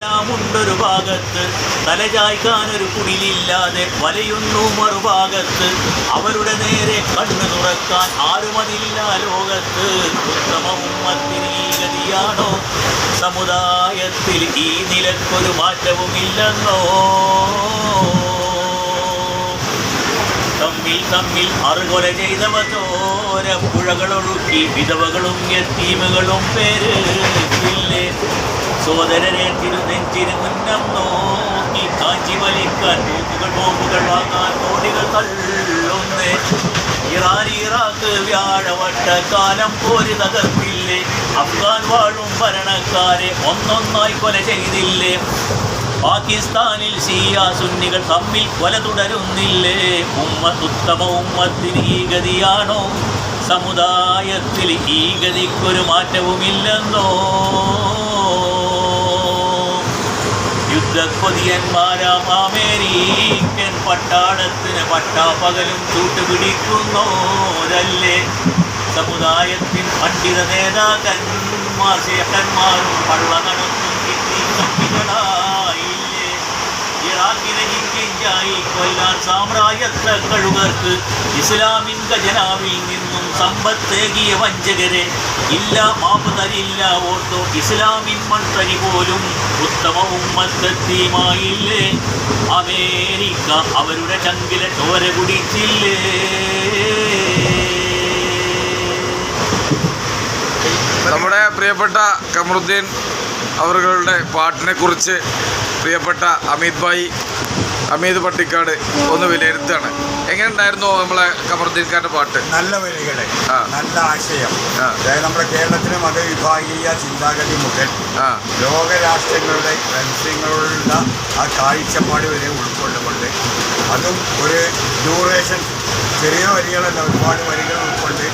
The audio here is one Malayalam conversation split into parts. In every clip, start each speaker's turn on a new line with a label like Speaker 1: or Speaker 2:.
Speaker 1: ണ്ടൊരു ഭാഗത്ത് തലചായ്ക്കാനൊരു കുടിലില്ലാതെ വലയുന്നു മറുഭാഗത്ത് അവരുടെ നേരെ കണ്ണു തുറക്കാൻ ആരുമതില്ല ലോകത്ത്. ഉത്തമവും മത്തിരീഗതിയാണോ സമുദായത്തിൽ ഈ നിലക്കൊരു മാറ്റവുമില്ലെന്നോ. തമ്മിൽ അറുകൊല ചെയ്തവ ചോര പുഴകളൊഴുക്കി വിധവകളും യത്തീമുകളും പേര് ഇല്ലേ. സോദരരെ തിരുനെഞ്ചിന് മുന്നം നോക്കി കാഞ്ചി വലിക്കാൻ ബോംബുകൾ വാങ്ങാൻ കോടികൾ തള്ളുന്നേ. ഇറാഖ് വ്യാഴവട്ടക്കാലം പോര് തകർത്തില്ലേ. അഫ്ഗാൻ വാഴും ഭരണക്കാരെ ഒന്നൊന്നായി കൊല ചെയ്തില്ലേ. പാകിസ്ഥാനിൽ ഷിയ സുന്നികൾ തമ്മിൽ കൊല തുടരുന്നില്ലേ. ഉത്തമ ഉമ്മത്തിന് ഈ ഗതിയാണോ സമുദായത്തിൽ ഈ ഗതിക്കൊരു മാറ്റവുമില്ലെന്നോ. യുദ്ധക്കൊതിയന്മാരാം അമേരിക്കൻ പട്ടാളത്തിന് പട്ടാപ്പകലും ചൂട്ടുപിടിക്കുന്നോരല്ലേ. സമുദായത്തിൻ പണ്ഡിത നേതാക്കന്മാർ ശേഖന്മാരും പള്ള നടത്തും കമ്പികളായില്ലേ. ഇറാഖിനെ ഹിഞ്ചിഞ്ചായി കൊല്ലാൻ സാമ്രാജ്യത്തെ കഴുകർക്ക് ഇസ്ലാമിൻ ഖജനാവിൽ നിന്നും സമ്പത്തേകിയ വഞ്ചകരെ ഇല്ല മാപ്പ് തരില്ല ഓർത്തോ. ഇസ്ലാമിൻ മൺതരി പോലും ഉത്തമ ഉമ്മത്തെത്തിയുമായില്ലേ. അമേരിക്ക അവരുടെ ചങ്കിലെ ചോര കുടിച്ചില്ലേ.
Speaker 2: നമ്മുടെ പ്രിയപ്പെട്ട കമറുദ്ദീൻ അവരുടെ പാട്ടിനെ കുറിച്ച് പ്രിയപ്പെട്ട അമീദ് പട്ടിക്കാട് ഒന്ന് വിലയിരുത്താണ്. എങ്ങനെ ഉണ്ടായിരുന്നു നമ്മളെ കമറുദ്ദീൻ ഖാന്റെ പാട്ട്?
Speaker 3: നല്ല വരികളെ, നല്ല ആശയം. അതായത് നമ്മുടെ കേരളത്തിലെ മതവിഭാഗീയ ചിന്താഗതി മുതൽ ലോകരാഷ്ട്രങ്ങളുടെ രഹസ്യങ്ങളുള്ള ആ കാഴ്ചപ്പാട് വരെ ഉൾക്കൊണ്ടുകൊണ്ട്, അതും ഒരു ഡ്യൂറേഷൻ ചെറിയ വരികളല്ല, ഒരുപാട് വരികൾ ഉൾക്കൊണ്ട്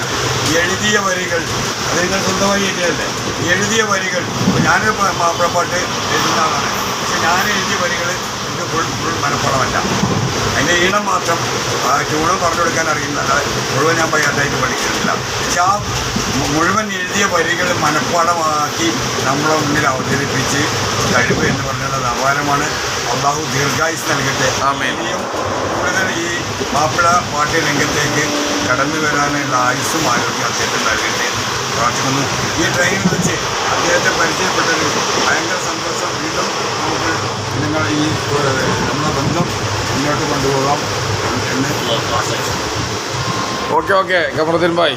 Speaker 3: എഴുതിയ വരികൾ. അത് നിങ്ങൾ സ്വന്തമായി എഴുതിയല്ലേ? എഴുതിയ വരികൾ. ഞാനൊരു മാപ്പിളപ്പാട്ട് എഴുതുന്ന ആളാണ്, പക്ഷെ ഞാൻ എഴുതിയ വരികൾ എനിക്ക് ഫുൾ മനപ്പാടമല്ല. അതിൻ്റെ ഈണം മാത്രം ട്യൂണ് പറഞ്ഞു കൊടുക്കാൻ അറിയുന്നല്ല, മുഴുവൻ ഞാൻ പയ്യാട്ടായിട്ട് പഠിക്കുന്നില്ല. പക്ഷെ ആ മുഴുവൻ എഴുതിയ വരികൾ മനപ്പാടമാക്കി നമ്മളെ മുന്നിൽ അവതരിപ്പിച്ച് കഴിവ് എന്ന് പറഞ്ഞുള്ളത് അപാരമാണ്. അള്ളാഹു ദീർഘായുസ് നൽകട്ടെ. ഇനിയും കൂടുതൽ ഈ മാപ്പിള പാട്ട് രംഗത്തേക്ക് കടന്നു വരാനുള്ള ആയുസ്സും ആരോഗ്യം അദ്ദേഹത്തിന് നൽകട്ടെ എന്ന് പ്രാർത്ഥിക്കുന്നു. ഈ ട്രെയിനിൽ വെച്ച് അദ്ദേഹത്തെ പരിചയപ്പെട്ടത് ഭയങ്കര സന്തോഷം. വീണ്ടും നമുക്ക് നിങ്ങൾ ഈ നമ്മുടെ ബന്ധം മുന്നോട്ട് കൊണ്ടുപോകാം എന്ന് ആശംസിക്കുന്നു.
Speaker 2: ഓക്കെ കമറുദ്ദീൻ ഭായ്,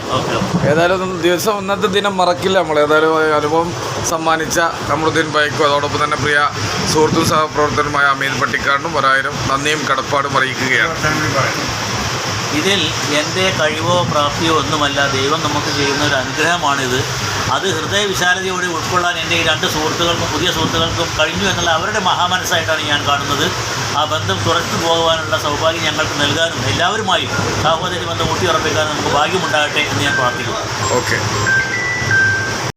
Speaker 2: ഏതായാലും ദിവസം ഇന്നത്തെ ദിനം മറക്കില്ല നമ്മൾ. ഏതായാലും അനുഭവം സമ്മാനിച്ച കമറുദ്ദീൻ ഭായ്ക്കും അതോടൊപ്പം തന്നെ പ്രിയ സുഹൃത്തും സഹപ്രവർത്തകനുമായ അമീദ് പട്ടിക്കാടിനും ഒരായിരം നന്ദിയും കടപ്പാടും അറിയിക്കുകയാണ്.
Speaker 1: ഇതിൽ എൻ്റെ കഴിവോ പ്രാപ്തിയോ ഒന്നുമല്ല, ദൈവം നമുക്ക് ചെയ്യുന്ന ഒരു അനുഗ്രഹമാണിത്. അത് ഹൃദയവിശാലതയോടെ ഉൾക്കൊള്ളാൻ എൻ്റെ ഈ രണ്ട് സുഹൃത്തുക്കൾക്കും പുതിയ സുഹൃത്തുക്കൾക്കും കഴിഞ്ഞു എന്നുള്ള അവരുടെ മഹാമനസ്സായിട്ടാണ് ഞാൻ കാണുന്നത്. ആ ബന്ധം തുറച്ചു പോകാനുള്ള സൗഭാഗ്യം ഞങ്ങൾക്ക് നൽകാനും എല്ലാവരുമായും സഹോദരി ബന്ധം ഊട്ടിയുറപ്പിക്കാനും നമുക്ക് ഭാഗ്യമുണ്ടാകട്ടെ എന്ന് ഞാൻ പ്രാർത്ഥിക്കുന്നു.
Speaker 2: ഓക്കെ.